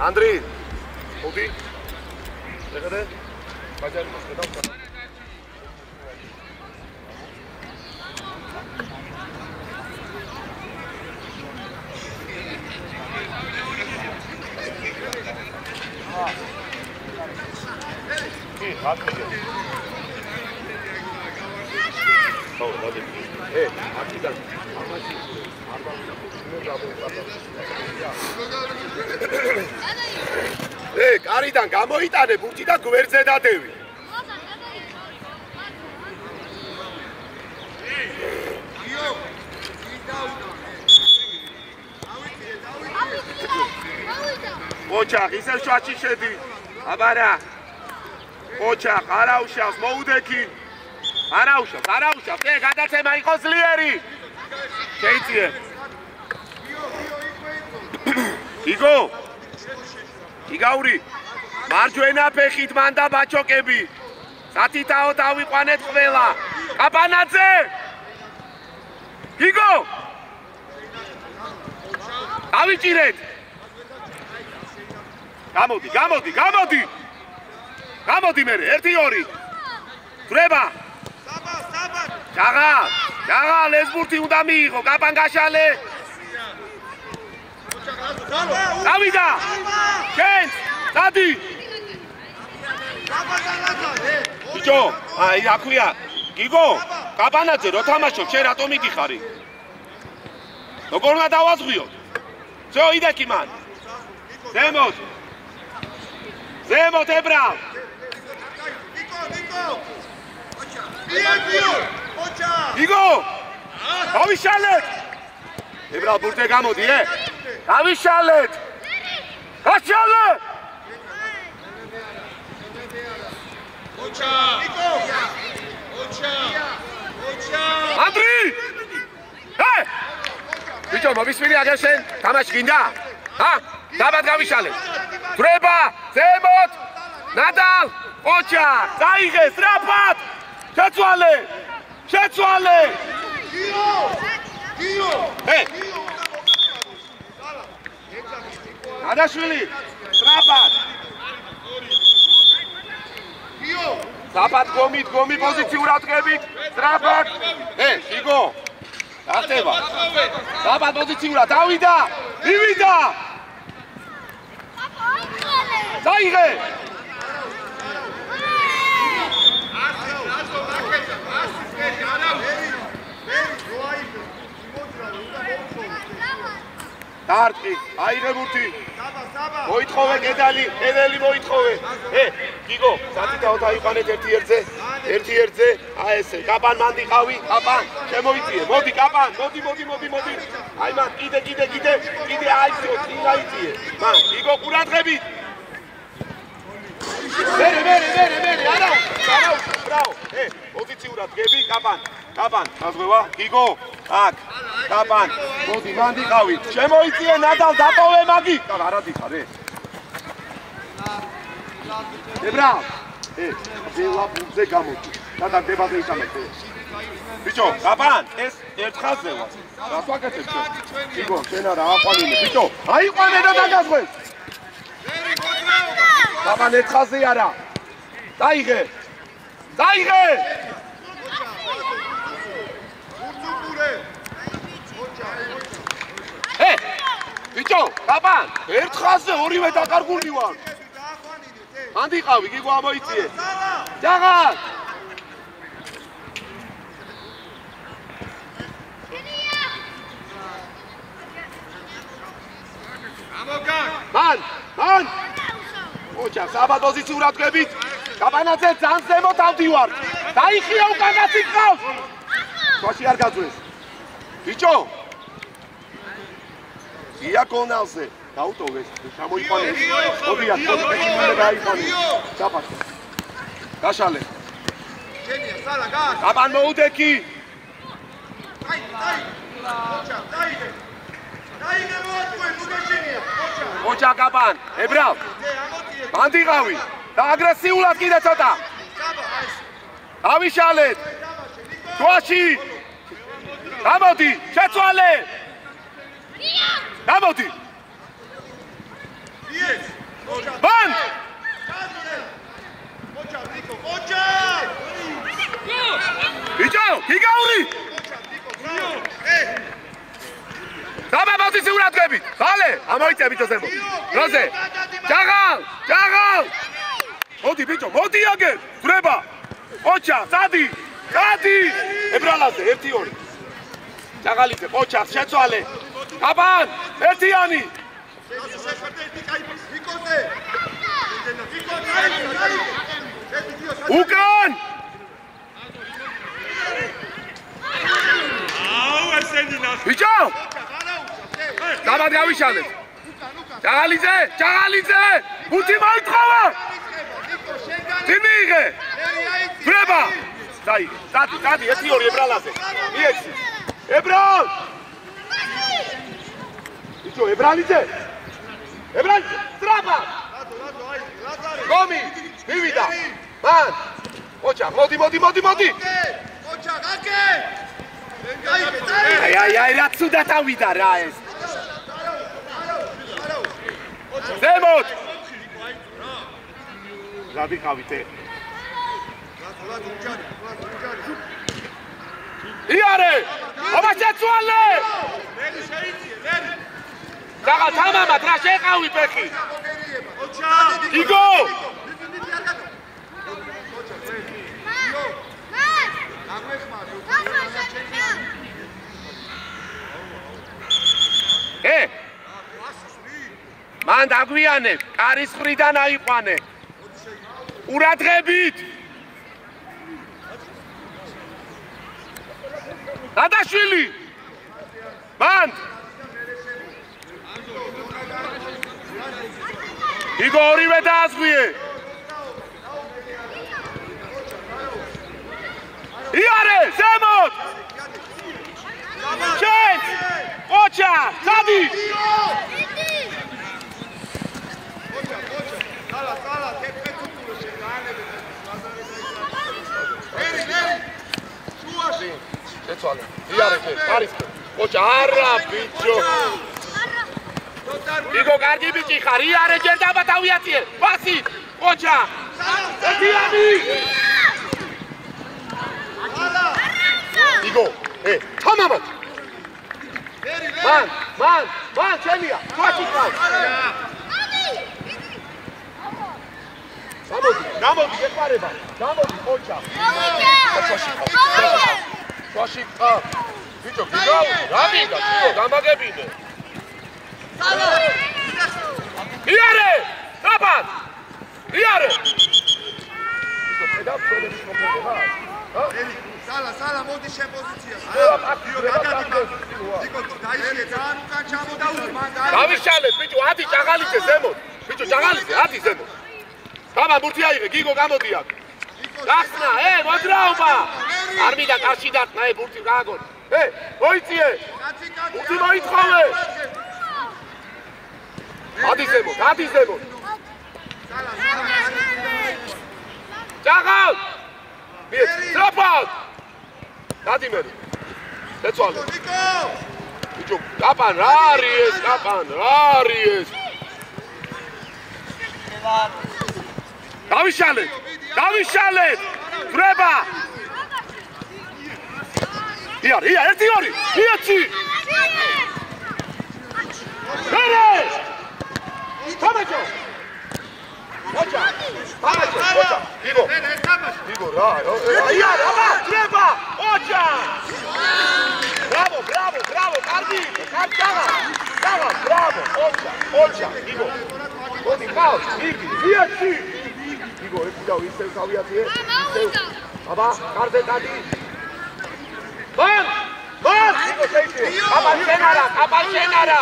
ანდრი მოდი ეხლა ბაჯარი მოსდევ კარიდან გამოიტანე ბურთი და გვერდზე დადევი. ოჩახ ისევ შუაში შედი. აბარა. ოჩახ არა უშავს მოუდექი. არა უშავს. გადაცემა იყო ძლიერი. შეიძლება. იგო იგაური მარჯვენა ფეხით მან და ბაჩოკები სათითაო დავიყვანეთ ყველა კაპანაძე იგო დავიჭირეთ გამოდი მე 1-2 ვრება ჯაღა ლესბურთი უნდა მიიღო კაპან გაშალე დავიდა შენს დადი ბიჭო აი აქვია გიგო კაპანაძე რო თამაშობ შენ რატომ მიდიხარი როგორ უნდა დავაზღვიო ძო იდექი მან ზემოთ ებრა გიგო დავიშალეთ ებრა ბურთე გამოდი დავიშალეთ გაშალე ოჩა ანდრი ბიჭო მომისმინე აგერ შენ თამაში გინდა დაბად გავიშალე ვრება ზემოთ ნადალ ოჩა დაიღე სტრაფად შეცვალე გიო ადაშვილი სტრაფად საპად გომი პოზიციურად გებით სტრაფად იგო ახტება საპად პოზიციურად დავიდა მივიდა დაიღე დარტყი აიღე ბურთი მოითხოვე კედელი მოითხოვე გიგო სათითაო დაიყვანეთ 1-1-ზე აი ესე კაპან მანდიყავი კაპან შემოიწიე მოდი კაპან მოდი აი მან კიდე აიწიო წინაიწიე მან გიგო ყურადღებით მერე არა ბრავო პოზიციურად გები კაპან გაზღვევა გიგო აქ კაპან მოდი მანდიყავი შემოიწიე ნადალ დატოვე მაგი არა დიხარ ებრა ძელა ბურთზე გამოდი და დაგდებაზე იტანებ ბიჭო კაპან ეს ერთხელზე ვარ რას ვაკეთებ ჩვენ გიგო შენ არა აყვანინე ბიჭო აიყვანე და დაგაზღვეს კაპან ერთხელზე არა დაიღე ბიჭო კაპან ერთხელზე ორივე დაკარგული ვარ ანდიყავი გიგო ამოიწიე ჯაღა მან ოჩა საბად პოზიციურად გებით კაპანაძე ძალიან ზემოთ ავდივარ დაიხია უკანასი ყავს შუაში არ გაძვეს ბიჭო დიაკონალზე დაუტოვეს შემოიყვანეს მოდიათ პოზიციურად დაიყვანეს საფას გაშალე შენია სალა გას კაპან მოუდექი ოჩა კაპან ებრალ მანდიყავი და აგრესიულად კიდე ცოტა დავიშალეთ შუაში გამოდი შეცვალე გამოდი გაური Daba poziciunat gebit. Vale, amoitsebit ozemo. Roze. Jagал. Modi bicho, modi agel. Dreba. Ocha, Sadi. Ebralaze, 1-2. Jagalize, Ocha, შეცვალე. Aban, 1-იანი. Ukan. Bicho. Dabad გავიშალეთ. Jagalize. Უთი მოითხოვა. Timiიღე. ბრება. დაი, 1-2 ებრალაზე. მიეცი. ებრალ. Bicho, ებრალიძე. Straba. Gomi, მივიდა. მან. ოჩა, მოდი. ოჩა, გაკე. Ai, რა ცუდა თავიდა რა ეს. ზემოთ. გადიყავით ე. იარე! აბა შეცვალე! დაღა თამამად რა შეყავი ფეხი? იგო! მან დაგვიანე, კარის მხრიდან აიყვანე. ყურადღებით. დადაშვილი. მან. იგო ორივე დააზღვიე. იარე, ზემოთ. შენ. ოჩა, სადი. შეცვალე. იარე, კარისკე. ოჩა, არა, ბიჭო. იგო, კარგი ბიჭი ხარ. იარე, ჯერ დაბათავიათიე. პასი. ოჩა. ეთიანი. იგო, თამამად. მან, ჩემია. თვაში ხარ. გამოდი, ეყარება. გამოდი, ოჩა. თვაში ხარ. ბიჭო, გიგავ, რა მინდა? ბიჭო, გამაგებინე. იარე! დაბად! იარე! ბიჭო, შედავწოლების მომხდება. სალა, მოდი შენ პოზიციას. იკო, დაიშიე, ძალიან უკან ჩამოდაუდი, მან დავიშალეთ, ბიჭო, 10 ჭაღალიძე ზემოთ. ბიჭო, ჭაღალიძე, 10 ზემოთ. Daba, ბურთი აიღე, გიგო გამოდი აქ. გახსნა, მოძრაობა. არ მინდა კარში დახსნა, ბურთი გააგონ. მოიწიე. ბურთი მოითხოვე. ადი ზემოთ. ჭაღალ. სტრაფად. დადი მე. შეცვალე. ბიჭო, კაპან, რა არის ეს? დავიშალეთ. ბრება. იარე, 1-2. მიეცი. მერე. თამაშო. ოჩა. იგო რა. იარე, აბა, ბრება. ოჩა. ბრავო, კარგი. დაღა, ბრავო. ოჩა. იგო. მოდი, ყავს, იგი, მიეცი. იგო, ეკიდავ ისევ თავიათიე. აბა, კარზე დადი. მან, იგო შეიჭრე. აბა შენ არა.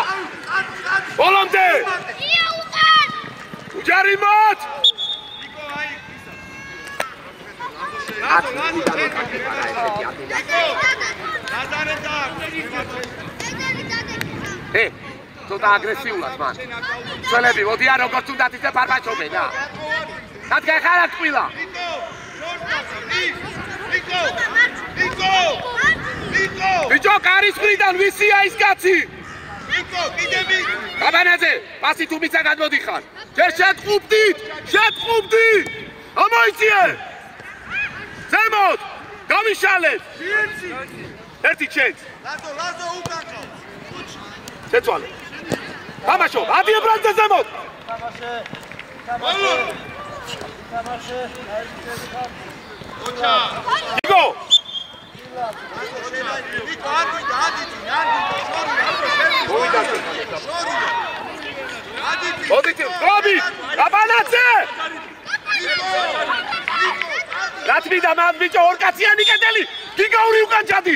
ბოლომდე. უჯარი მოც. იგო, აი, ისა. ცოტა აგრესიულად მან. ცველები, მოდიან როგორც უნდათ ისე ფარფაჩობენ რა. Надгай харак пила. Нiko! Bicho, karis mkhridan visia is kacsi. Niko, კიდები. გაბანაძე, პასი თუ მიცა გადმოდიხარ. ჯერ შეტყუბდით. ამოიწიე. ზემოთ. გამიშალეთ ერთი ჩენს ლაზო უკანკო შეცვალე თამაშო ადი ებრანძე ზემოთ თამაშე ოჩა იგო ნიკო ადი მოდით გრაბი აბანაცე რატვიდა მან ბიჭო ორკაციანი კედელი გიგაური უკან ჩადი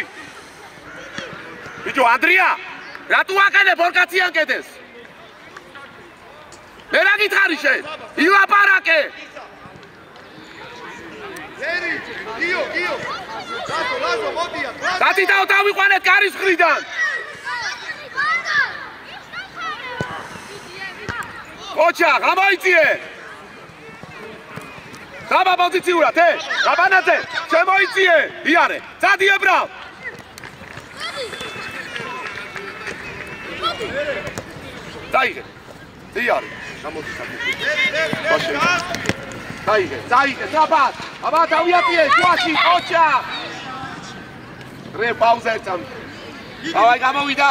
ბიჭო ანდრია რატო აკეთებ ორკაციან კედელს მე რა გითხარი შენ ილაპარაკე ერი გიო ლაზო მოდია დათი დავიყვანეთ კარის მხრიდან ოჩა გამოიწიე საბა პოზიციურად გაბანაძე შემოიწიე იარე წადი ებრალ დაიგე იარე გამოდი დაიგე საბა აბა დავიატიე შუაში ოჩა რე პაუზა ერთამ დავაი გამოვიდა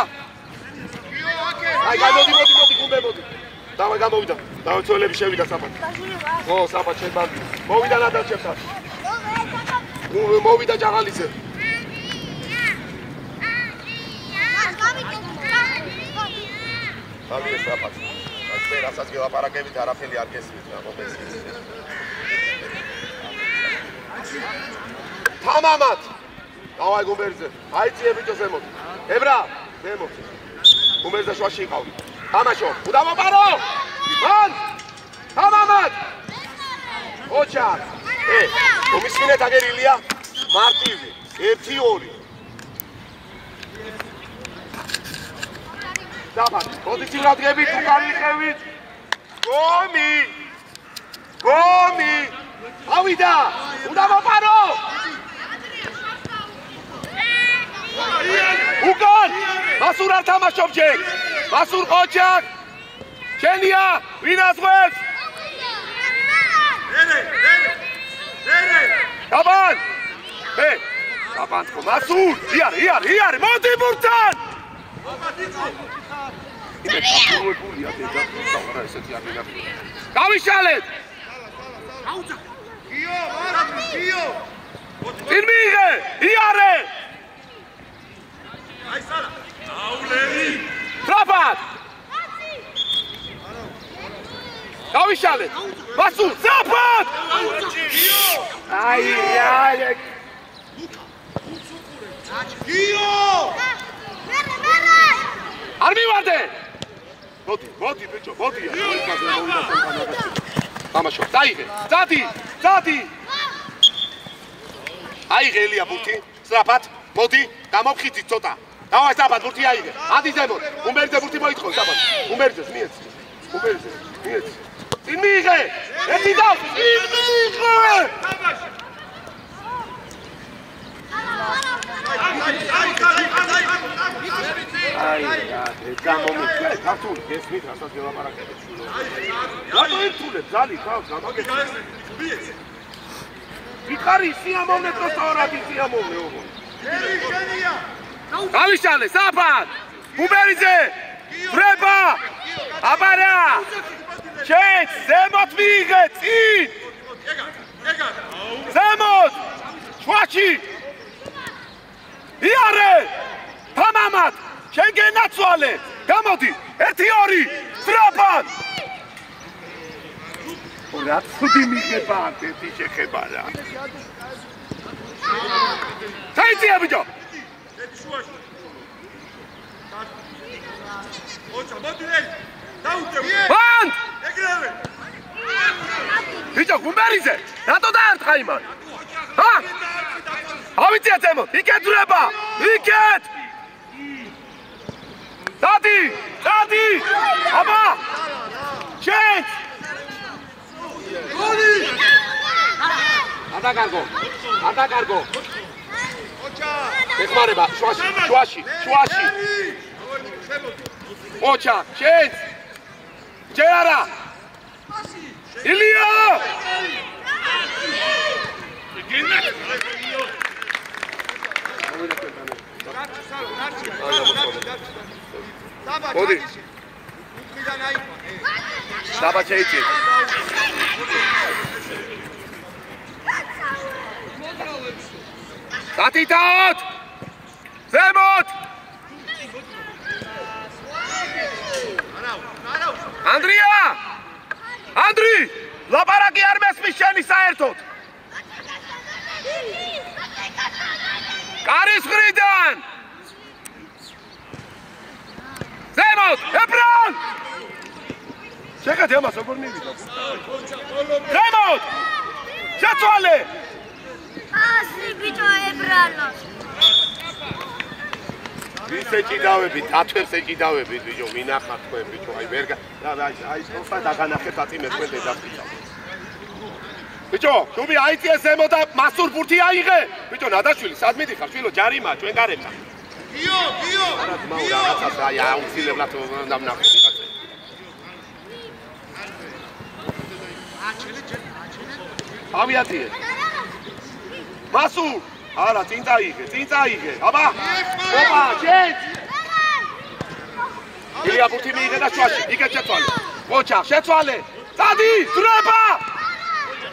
აი გამოდი გუმბებოდი დავაი გამოვიდა დავცოლები შევიდა საბა ო საბა ჩემბანდი მოვიდა ნადაჩებთან მოვიდა ჯაღალიძე დავიე საბა ასე რასაც გელაპარაკებით არაფერი არ გესმის რა მომეცეს თამამად დავაი გუმბერზე აიწიე ბიჭო ზემოთ ებრა ზემოთ გუმბერზე შუაში იყავი თამაშო უდამოპარო მან თამამად ოჩა მომისმინეთ აგერილია მარტივი 1-2 დაბა პოზიციურად გებით უკარიხევით გომი ავიდა უდამოპარო უკან მასურ არ თამაშობ ჯერ მასურ ოჩაკ შენია ვინაზღვევს დაბან დაბანწყო მასურ იარე მოდი ბურთან გავიშალეთ გიო წინ მიიღე იარე აი სალა აულერი ტრაპად გავიშალეთ მასურ ტრაპად აი გიო არ მივარდე მოდი ბიჭო მოდია თამაშო დაიღე ძადი აიღე ელია ბურთი სწრაფად მოდი გამოფხიზით ცოტა დავაი სწრაფად ბურთი აიღე ადი ზემოთ უმბერძე ბურთი მოითხოვ სწრაფად უმბერძეს მიეცი წინ მიიღე ერთი და წინ მიიღე აი გამომიწვე ქართული გესმით რასაც გელაპარაკებთ რატო ერთულებ ძალი ხავს გამაგეთ ვიყარი სიამოვნე პროსტორატი სიამოვნე ოგო გავიშალე საფად უბერიძე ბრება აბარა ჩეც ზემოთ მიიღე წინ ზემოთ შუაში იარე თამამად შენ გენაცვალე გამოდი 1-2 სწრაფად რა ცუდი მიღება ერთი შეხება რა საიტია ბიჭო ოჩა მოდი დაუჭე მან ეგრევე ბიჭო გუმბერიძე რატო დაარტყა იმან ჰა ავიწია ზემოთ იქეთ ვრება იქეთ დადი აბა შენ გოლი ატაკარგო ოჩა ეხმარება შუაში ოჩა შენ ჯერარა ილია მოდი. დაბა შეიძლება. დათითაოთ! ზემოთ! ანდრია! ანდრი! ლაპარაკი არ მესმის შენი საერთოდ! კარის მხრიდან! ზემოთ! ებრალ! შეგეთ ამას როგორ მივიდა? ზემოთ! შეცვალე! ასი ბიჭო ებრალოს. ვინც ეჭიდავებით, ათვებს ეჭიდავებით ბიჭო, მინახავთ თქვენ ბიჭო, აი ვერ აი თორსა დაგანახეთ აწიმეს თქვენ დედაფიცა. ბიჭო, შუბი აიწიე ზემო და მასურ ბურთი აიღე. ბიჭო, ნადაშვილი, სად მიდიხარ? შვილო, ჯარიმა, ჩვენ გარემდა. გიო, გიო. არა ძმაო, რაღაცას აი აუცილებლად ნამნახი ვიღაცა. ავიაციე. მასურ არა, წინ წაიღე. აბა! ოპა, შენ! ილია ბურთი მიიღე და შუაში, იქეთ შეცვალე. ოჩა, შეცვალე. წადი, ძრება!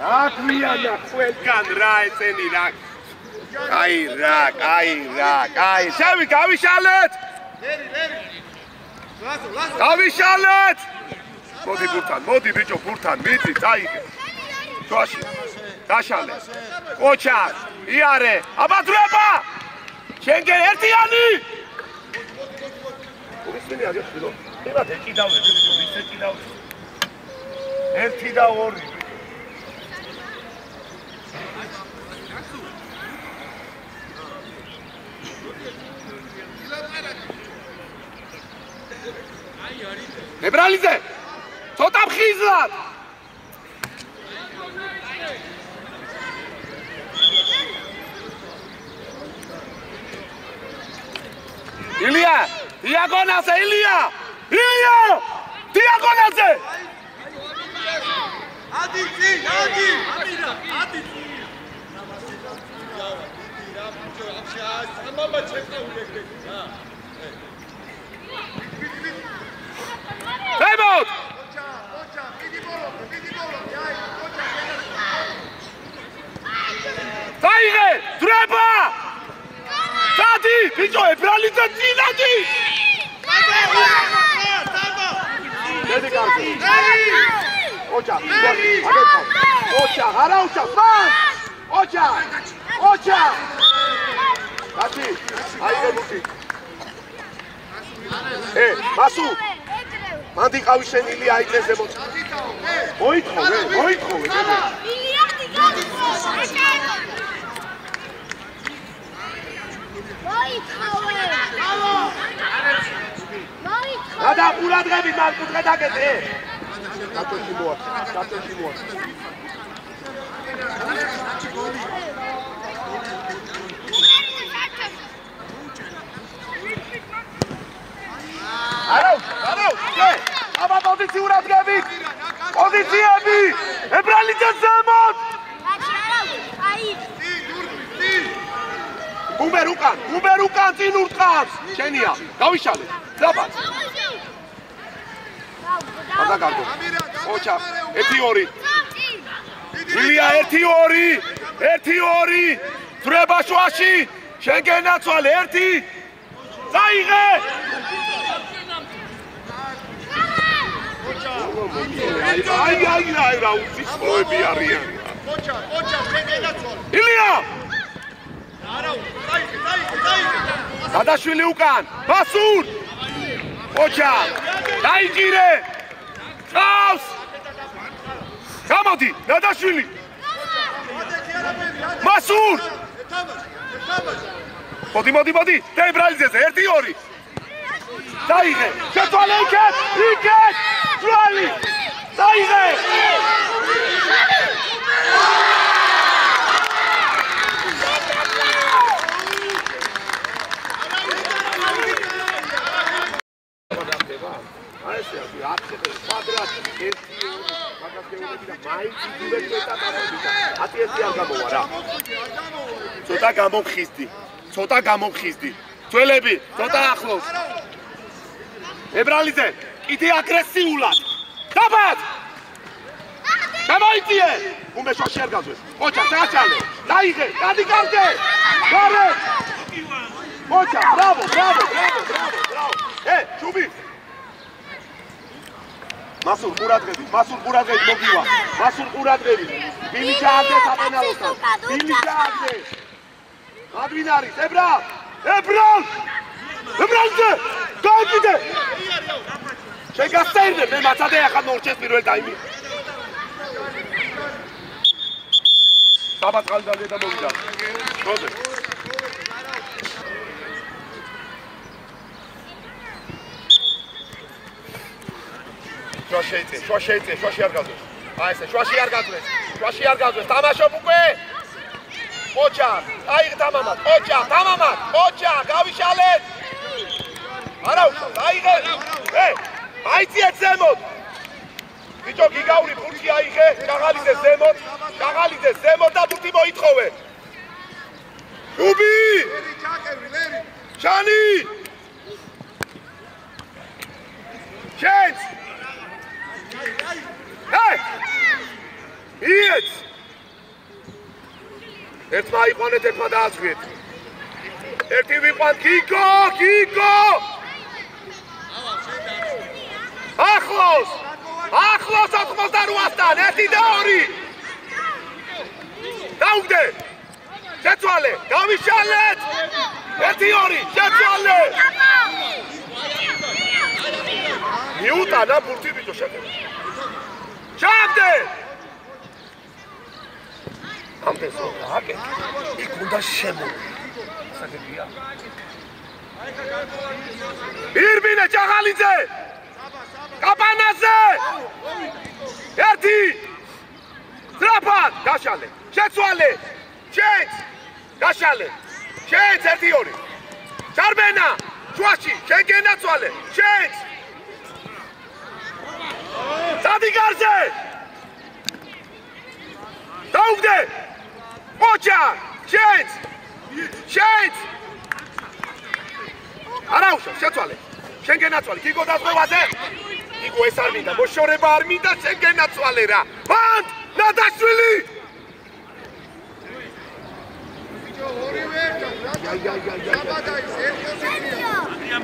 რა გვიანა ყველგან რა ეცენი რა. აი, შევი გავიშალეთ! ლერი. ლაზო. გავიშალეთ! მოდი ბიჭო, ბურთან, მიდი, წაიღე. შუაში. დაშალე. ოჩა, იარე, აბა ძრება! შენგენ ერთიანი! უსმენი აგეცილო. ემათ ეჭიდავე, ბიჭო, ვის ეჭიდავე? ერთი და ორი. ებრალიძე! ცოტა მხიზლად! ილია! დიაგონაზე, ილია! დიაგონაზე! ადი! ზემოთ! ოჩა, მიდი ბოლო, აი, ოჩა. დაიღე! ძრება! დადი! ბიჭო, ებრალიძე წინადი! დედი კარგი. ოჩა, არა უჩა, ფან! ოჩა! დადი, აიღე ბურთი. მასუ! მანდი ყავი შენილი აიწე ზემოთ. მოითხოვე. მილიარდი მოითხოვე. რა და ყურადღებით მაგ კუთხე დაგეთე. დაწოში მოაქვს. არა, აბა პოზიციურად გებით. პოზიციები! ებრალიძე ზემოთ! აი, გუმერ უკან წინ ურტყავს. შენია, გავიშალე. დაბაც. აბა გარდო. ოჩა, 1-2. ილია 1-2. ძრება შუაში. შენგენ ნაცვალე 1. წაიღე! აი, რა უცისოები არიან. ოჩა, შეგენაცვალე. ილია! არა, დაიღე. დადაშვილი უკან. მასურ! ოჩა! დაიჭირე! წავს! გამოდი, დადაშვილი! მასურ! მოდი, ებრალიძეზე 1-2. დაიღე! შეცვალე იქეთ! ძვალი! დაიღე! ცოტა გამომხიზდი. ცოტა გამოვხიზდი. ძველები, ცოტა ახლოს. ებრალიძე, კიდე აგრესიულად. დაბად! გამოიწიე! უმე შოში არ გაძვეს. ოჩა, დაჭალე. დაიღე, გადი კარგე. გარე. ოჩა, ბრავო. შუბი. მასურ ყურადღებით მოგივა. მასურ ყურადღებით. ბილი ჩააგდეს აპენალოსთან. ბილი ჩააგდეს. ადვინ არის? ებრალზე! გაიგიდე! შეგასწაირდე, მე მაცადე ახლა მორჩეს პირველ ტაიმი. საბაწყალი და მოვიდა. როზე. შვაში არ გაძვეს. აი ესე, შვაში არ გაძვეს. თამაშობ უკვე. ოჩა, აიღე თამამად. ოჩა, გავიშალეთ. არა უშალ, აიღე. აიწიეთ ზემოთ. ბიჭო, გიგაური ფურჩი აიღე, გაღალიძე ზემოთ და ფურჩი მოითხოვე. უბი! შანი! შენც! იეც! ერთმა აიყვანეთ, ერთმა დაასვიეთ. ერთი ვიყვან, გიგო! ახლოს 88-დან 1 და 2. დაუგდე! შეცვალე! გავიშალეთ! 1-2, შეცვალე! მიუტანა ბურთი ბიჭო შეგება. ჩაგდე! ამდენს რომ დააკეთე, იქ უნდა შემოვიდე. საგებია. ირბინე ჭაღალიძე! კაპანაზე! 1! ძრაფად! გაშალე! შეცვალე! შენც! გაშალე! შენც 1-2! ჩარბენა! შუაში! შენ გენაცვალე! შენც! სადიგარზე! დაუგდე! ოჩა! შენც! არა უშავ, შეცვალე! შენ გენაცვალე, გიგო დაზღვევაზე! გიგო ეს არ მინდა, მოშორება არ მინდა, შენ გენაცვალე რა! ბანდ! ნადაშვილი!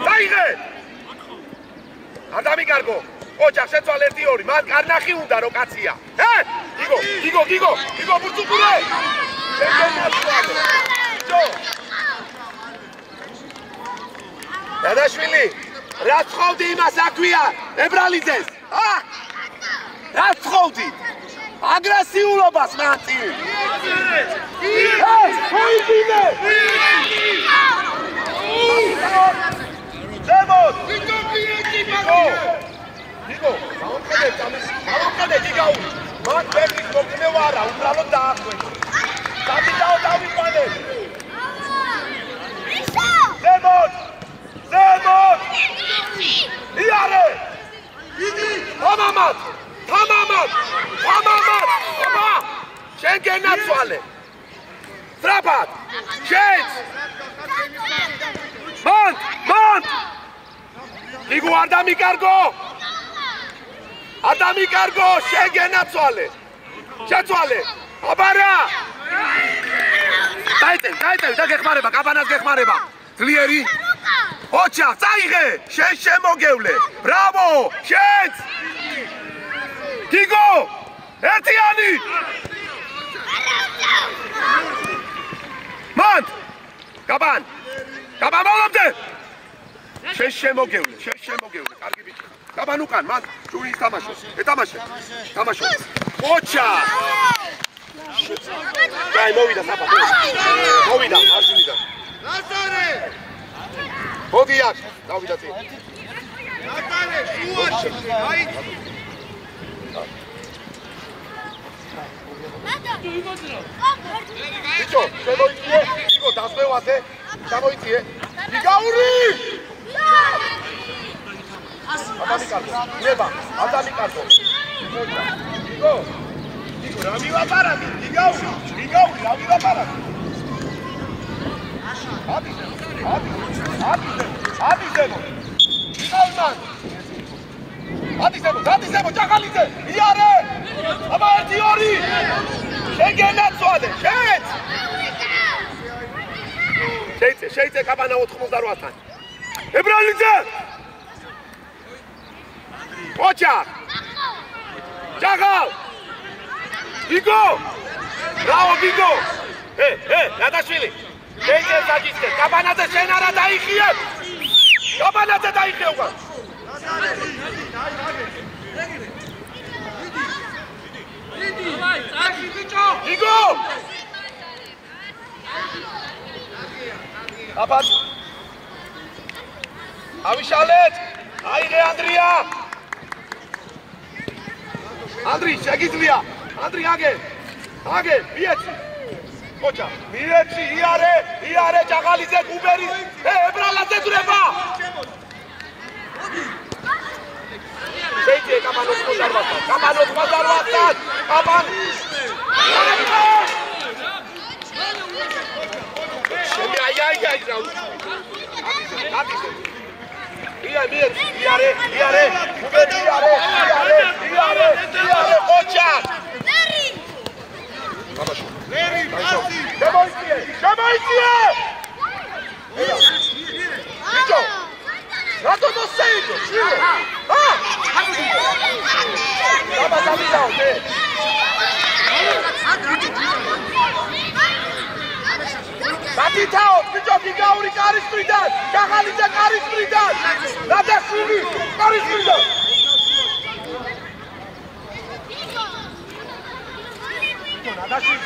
დაიღე! არ დამიკარგო! ოჯახ შეცვალე 1-2, მან კარნახი უნდა რო კაცია. გიგო ბურთუკურე! დადაშვილი, რა ცხოვდი იმას აქვია, ებრალიძეს? რა ცხოვდი? აგრესიულობას მანწილი. მოიგინე! ზემოთ! გიგო, გამოვყიდე გიგაური. მან ბერგის მოკნევა არა, უბრალოდ დაახვეწე. სადიდაო დავიყვანე. ზემოთ! იარე! თამამად! შენ გენაცვალე! სწრაფად! შენც! მანდ! გიგო არ დამიკარგო! შენ გენაცვალე! შეცვალე! აბარა! დაიწევი და გეხმარება, კაბანას გეხმარება! ძლიერი! ოჩა, წაიღე! შენ შემოგევლე! ბრავო! შენც! გიგო! ერთიანი! მანდ! კაბან მოლობდე! შენ შემოგევლე! კარგი ბიჭი! კაბან უკან, მანდ! შურის ეთამაშე! ოჩა! დაი მოვიდა საფათო! მოვიდა მარჯვნიდან! ლაზარე! მოდი აქ, დავიდა წინ. ლაზარე, შუაში, აი. ბიჭო, შემოიწიე, გიგო დასვევაზე, გამოიწიე. გიგაური! ადამიკარგო. გიგო, რა მივაპარაკე? გიგაური, რა მივაპარაკე? Adizemo, Ჭაღალიძე, იარე! აბა 1-2. შეგენაცვალე, შეეც! შეიცე კაბანა 88-თან. ებრალიძე! ოჩა! ჭაღალ! გიგო! ბრავო გიგო! ნადაშვილი! შეიცე საჯისკე, კაბანაძე შენ არა დაიხიებ! კაბანაძე დაიხიებ უკვე! გიგო! აბათ! ავიშალეთ! აიღე ანდრია! ანდრი, შეგიძლია! ანდრი აგე! მიეცი! ოჩა, მიეცი, იარე, ჭაღალიძე, გუბერი! ებრალაძე ძრება! შეიძე კაბან 88-თან, კაბან 88-თან, კაბან! შემი აი რა. ატისე. იარე, გუბერი იარე, ოჩა! ბაბაშო. შემოიწიე! ბიჭო! რატო მოსეიდო? ბაბა დავიდაო, ბატიტაო, ბიჭო, გიგაური კარის მხრიდან, ჭაღალიძე კარის მხრიდან, ნადაშვილი კარის მხრიდან. ნადაშვილი,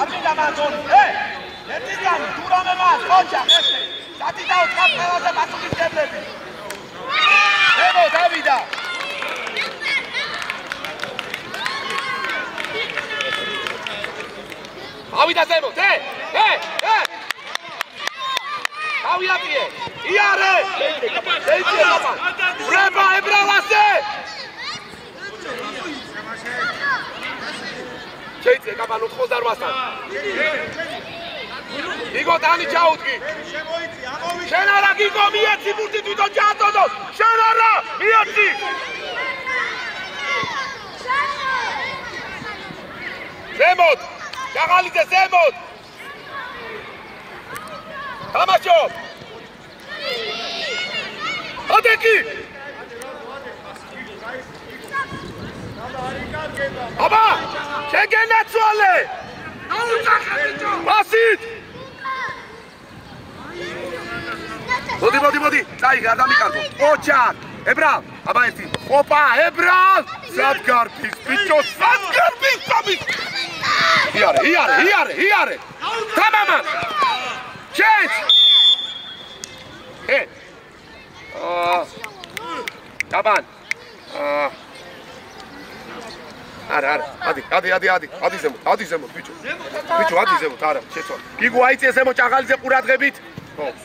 ამიდა მანდონი, ერთიანი, თურამე მას, ოჩა, ესე, ბატიტაო, ყველაზე პასუხისმგებლები. ემო, დავიდა. ავიდა ზემო, ავიატიე, იარე! შეიძე კაბან! ვრება ებრალასე! შეიძე კაბან 88-თან. გიგო დანი ჩაუდგი. შენ არა გიგო მიეცი ბურთი თვითონ ჩააწოდოს. შენ არა მიეცი. ზემოთ! ჭაღალიძე ზემოთ! თამაშო! ოდეკი! აბა! შეგენაცვალე! პასით! მოდი, წაიღე, არ დამიკარგო. ოჩაკ! ებრალ! აბა ერთი. ოპა, ებრალ! სადგარფის, ბიჭო, სადგარფის თამის! იარე! თამამა! ჩეც! კაბან! არა, ადი ზემოთ, ბიჭო, ადი ზემოთ, არა, შეცვალ. გიგო აიწიე ზემოთ ჭაღალიძე ყურადღებით.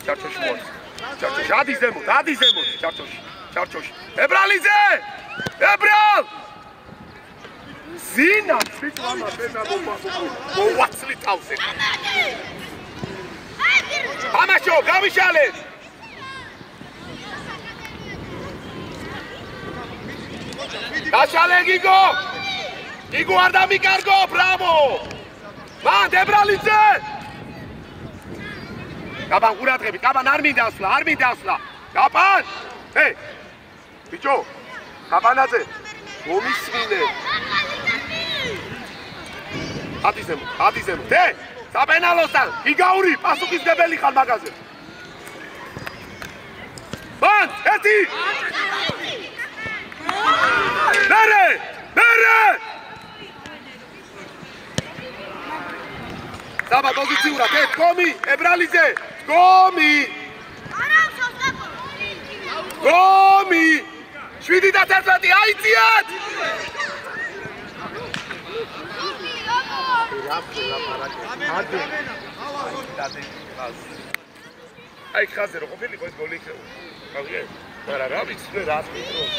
ჩარჩოში მოაქვს. ჩარჩოში, ადი ზემოთ, ჩარჩოში. ებრალიძე! ებრალ! ზინა, ბიჭო, ამას მოვაცლი თავზე. ამაშო, გავიშალეთ! გაშალე გიგო! გიგო არ დამიკარგო, ბრავო! მან ებრალიძე! კაბან ყურადღებით, კაბან არ მინდა ასვლა. კაბან! ბიჭო, კაბანაძე, მომისმინე. ადი ზემო. საპენალოსთან, გიგაური, პასუხისმგებელი ხარ მაგაზე. მან, ერთი! მერე! საბა პოზიციურად, დგომი, ებრალიძე, დგომი! 7-11 აიწიათ! აი ხაზე რო ყოფილიყო ეს გოლი იქნება. გავიგე? მაგრამ რა ვიცი რა თქმა უნდა.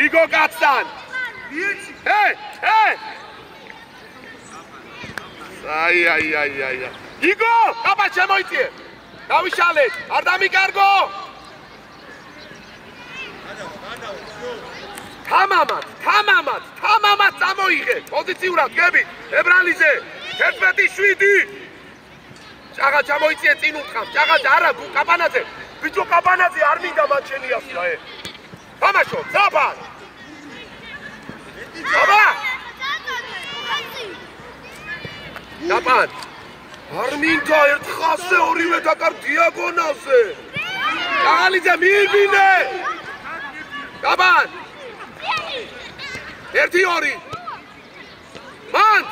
იგო კაცთან. აი. იგო, აბა შემოიწიე. დავიშალეთ, არ დამიკარგო. თამამად წამოიღე. პოზიციურად გებით. ებრალიზე 11-7. ჭაღა ჩამოიწიე წინ უთხრა. ჭაღა არა, კაპანაძე. ბიჭო კაპანაძე არ მინდა მან შენი ასლა ე. თამაშო, ზაფარ. აბა! კაპან. არ მინდა ერთ ხაზზე ორივე დაკარ დიაგონალზე. ჭაღალიძე მიიბინე. კაპან. 1-2. მანდ.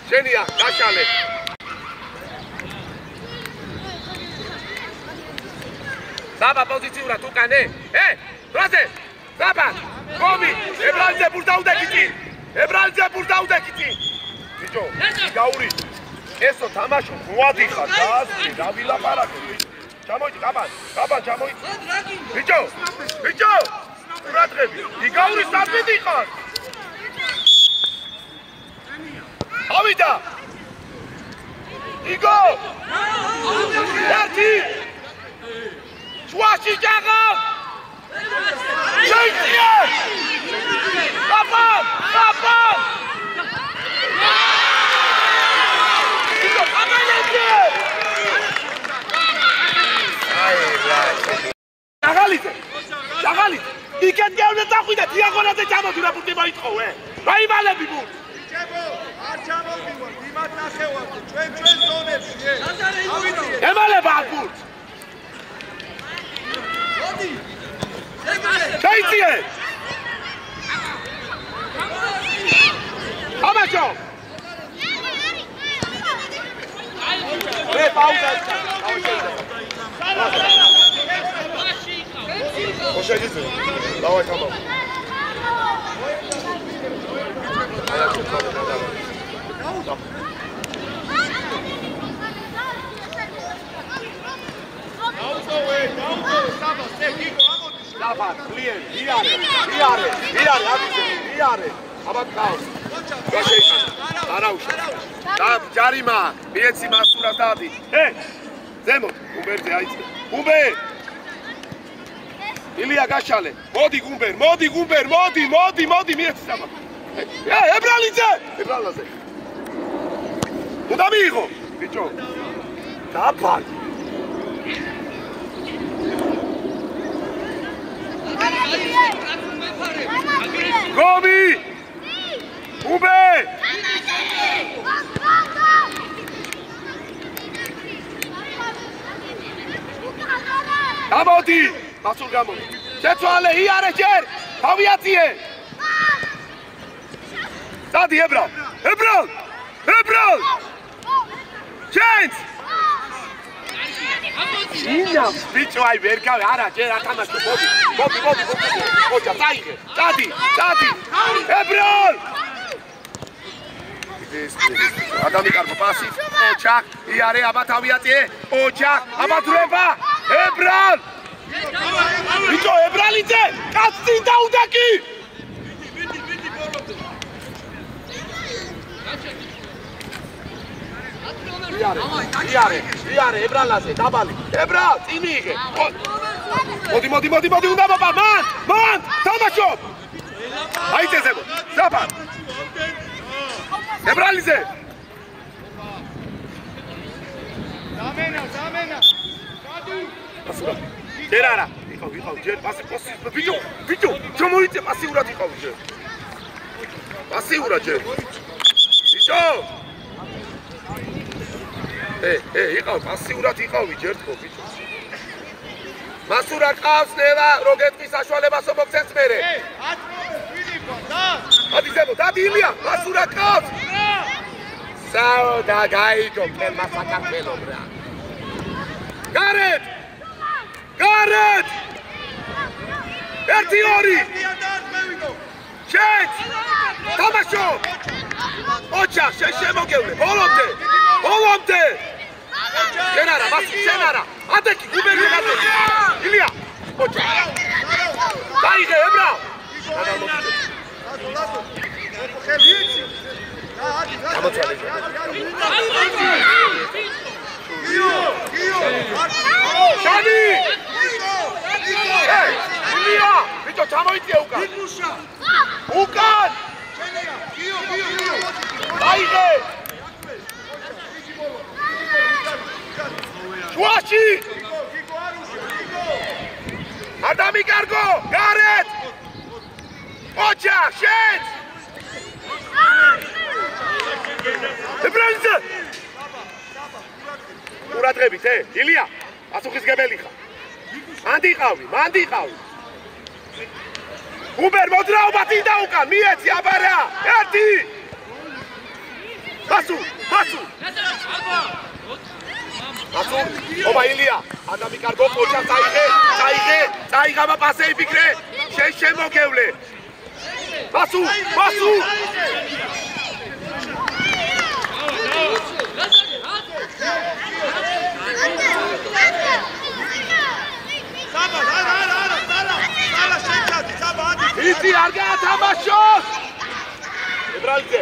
შენია, გაშალე. საბა პოზიციურად უკანე. დროზე. საბა. გომი, ებრალიძე ბურდაუდე კიცი. ბიჭო, გაური. ესო თამაშო მოადიხარ და რა ვილაპარაკე. ჩამოიწი, კაპან ჩამოიწი. ბიჭო. ყურადღები. იგაური საფიდი ხარ. ავიდა. იგო. ერთი. შუაში ჭაღა. შეიძლება. კაპან. იგო, კაპანაძე. ჭაღალიძე. იქეთ გეუნე დახვიდა დიაგონალზე ჩამოდი რა ბურთი მოიტყოვე. რაიმალები ბურთ. არ ჩამოვიდივარ, იმათ ნახევარზე, ჩვენ ზონებში. ემალება არ ბურთს. შეიძლება. თამაშო. პაუზა. ოშეგიზ. დავაი თამაშ. Dapat, clear, iare. Abat kaos. Arauș. Da, jarima, bieții masura dadi. Zemot, Gumberze aici. Gumber. Ilia gașale. Modi Gumber, mieți sama. Ebralize. Unde amigo? Bicho. Dapat. Gomi! Ube! Gamodi! Masul Gamodi! Cețoale, iare cer! Aviație! Dadi, Ebral! Chance! Ina, bicho, ai verga, ara, cer, atama, Bobby. Ocha, taige, Dadi! Ebral! Adami karbo pasi. Ocha, iare abat aviație! Ocha, abat reba! Ebral! Bicho, Ebralițe! Cați dau de aici! Iare, Ebralaze, dabali. Ebral, ținige. Modi, unde baba? Man! Tamașo! Aici zemo. Zapa. Ebralize. Zamena. Asura. Terara. Iqav, cer, pasi. Bicho, çamoite pasiurat iqav cer. Pasiurat cer. Bicho. Iqav, pasiurat iqav cer tko bicho. Masura qavs neva, rogetqis sashvalebas mokcens mere. Adi zemo, dadi Ilya, Masura qavs. Sao da gaigo, kelma Sakartvelo bra. Gareth! 1-2! Chance! Tamașo! Ocha, შემოგევლე, ბოლომდე! შენარა, ადეკი, გუბერნი ადეკი. Ilya! Ocha! დაიღე, Ebral! შანი! ილია! ბიჭო, ჩამოიწია უკან! უკან! აიღე! შუაში! ადამი კარგო! გარეთ! ოჩა, შენ! ებრალზე! ყურადღებით, ილია, პასუხისგებელი ხარ. მანდი ყავი. უბერ მოძრაობა წინდა უკან, მიეცი აბარა. ერთი! პასუ! ობა ილია, ადამი კარგო, ოჩა წაიღება პასე იფიქრე. შენ შემოგევლე. პასუ! იცი არ გაათამაშოს! ებრალზე!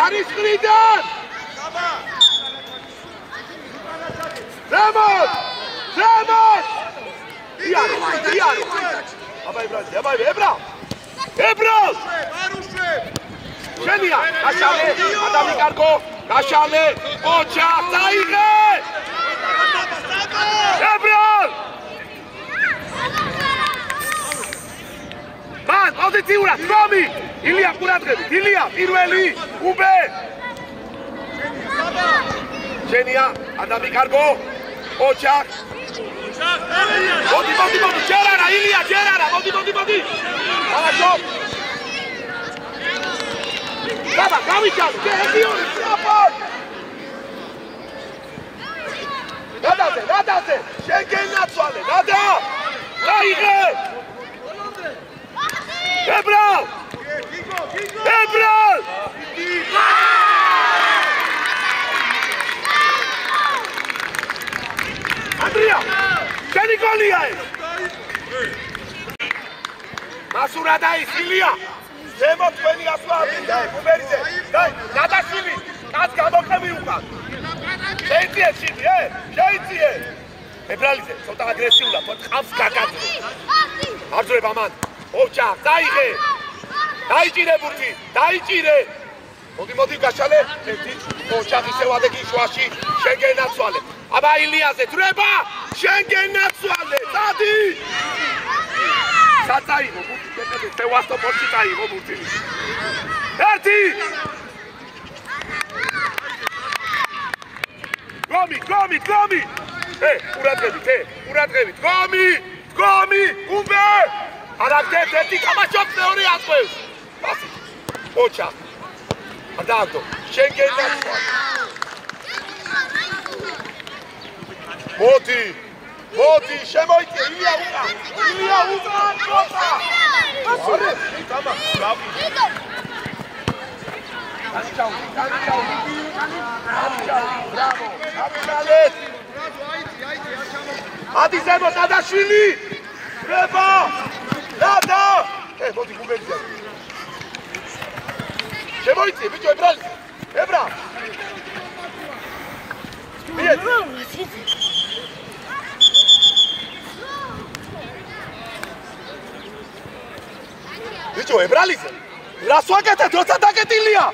არის ყრიდან! ზემოთ! იარო! აბა ებრალ! შენია! გაშალე! ადამი კარგო! გაშალე! ოჩა! წაიღე! ებრალ! მან პოზიციურად გომი! ილია ყურადღებით! ილია პირველი! უბე! შენია! ადამი კარგო! ოჩა! მოდი! ჯერარა! ილია! ჯერარა! მოდი! ალაშო! Baba, გავიჩავ! გეჰდიონი, საპორტ! ნადაზე! შენ გენაცვალე, ნადა! გაიღე! ებრალ! ანდრია! შენი გოლია ეს! მასურა დაის, ილია! ზემოთ თქვენი ასვლა უბერიზე! ნადაშვილი! კაც გამოყევი უკან! შეიციე! ებრალიზე, ცოტა აგრესიულად, ყავს გაკადრე! აბძვრება მან! ოჩა, დაიღე! დაიჭირე ბურთი! დაიჭირე! მოდი გაშალე! ერთი, ოჩა ისევ ადეგი შუაში, შენ გენაცვალე! აბა ილიაზე, დრება! შენ გენაცვალე! დადი! საწაიღო ბურთი, სევასტოპოლში წაიღო ბურთი! ერთი! გომი! ყურადღებით, გომი! უბე! არაგდეთ ერთი თამაშობს მეორე ასყვევს! პასი! ოჩა! ადაგდო! შენ გენაცვალე! მოდი, შემოიწე, ილია უკან, მოწა! ასურე! დამა, ბრავი! ბრავო! აბშალეთ! ადი ზემოთ, ნადაშვილი! ბრება! ნადა! მოდი გუბერია! შემოიწე, ბიჭო, ებრა! ბიჭო, ებრალიზე! რას ვაკეთეთ, როცა დაკეტილია?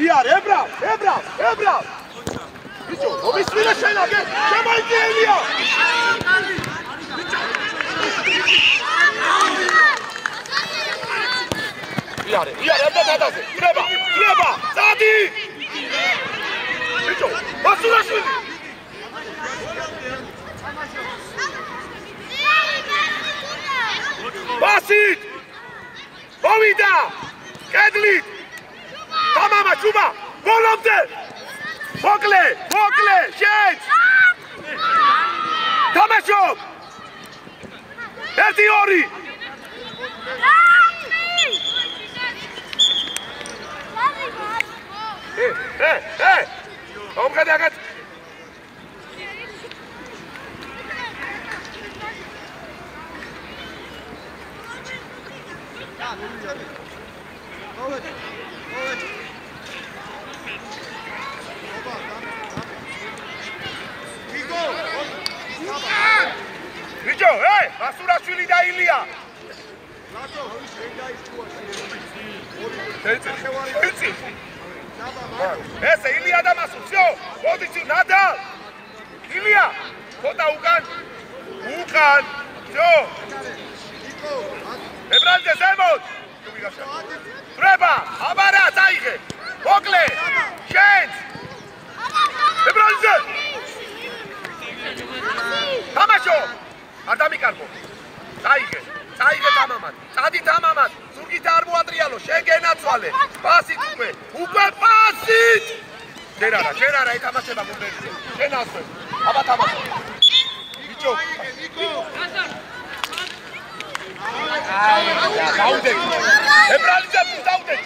იარე, ებრალ! ბიჭო, მომისმინე შენ აგე, შემოიწე ელია! იარე, აბდადაზე, დრება, წადი! ბიჭო, მასურაშვილი! Basit! Povida! Kedlit! Tamama, Chuba! Volomte! Mokle! Shades! Tamashov! Erti Ori! Hey! Omkade agat! ბიჭო, მასურაშვილი და ილია. ესე ილია და მასურ, всё, პოზიცია ნადალ. ილია, ხოდა უკან. всё. ებრალდე ზემოთ. ტრება, აბარა, წაიღე. მოკლე. შენც. ებრალდე. თამაშო. არ დამიკარგო. წაიღე თამამად. წადი თამამად. ზურგით არ მოატრიალო, შეგენაცვალე. პასით უკვე პასით. შენ არა, ეთამაშება გუნდებზე. შენ ასე. აბა თამაშო. ბიჭო. დაუდე. ებრალდე დაუდე.